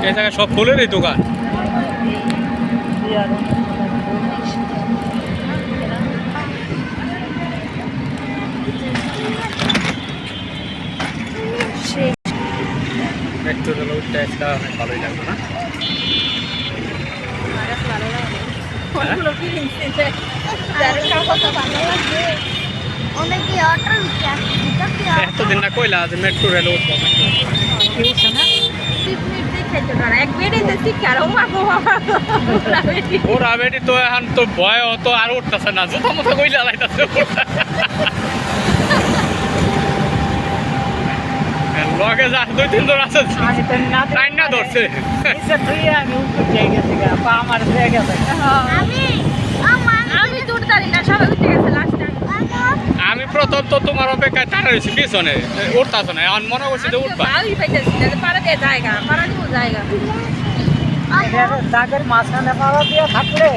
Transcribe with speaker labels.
Speaker 1: এই জায়গায় সব ফুলেরই দোকান। একটু হলো টেস্টটা অনেক ভালোই লাগবে না? এতদিন না কইলা যে মেট্রো রেল উঠবো, ওরা বেটি তো এখন তো ভয় হতো আর উঠতেছে না, জুতো মতো কইলে লাইতেছে লগে যা 2-3 জন আছে টাইম না ধরছে। আমি প্রথম তো তোমার অপেক্ষায় টানা রয়েছি পিছনে, উঠতেছ না, এখন মনে করছি যে উঠবা।
Speaker 2: মাঝখানে পাড়া দিয়ে থাকলে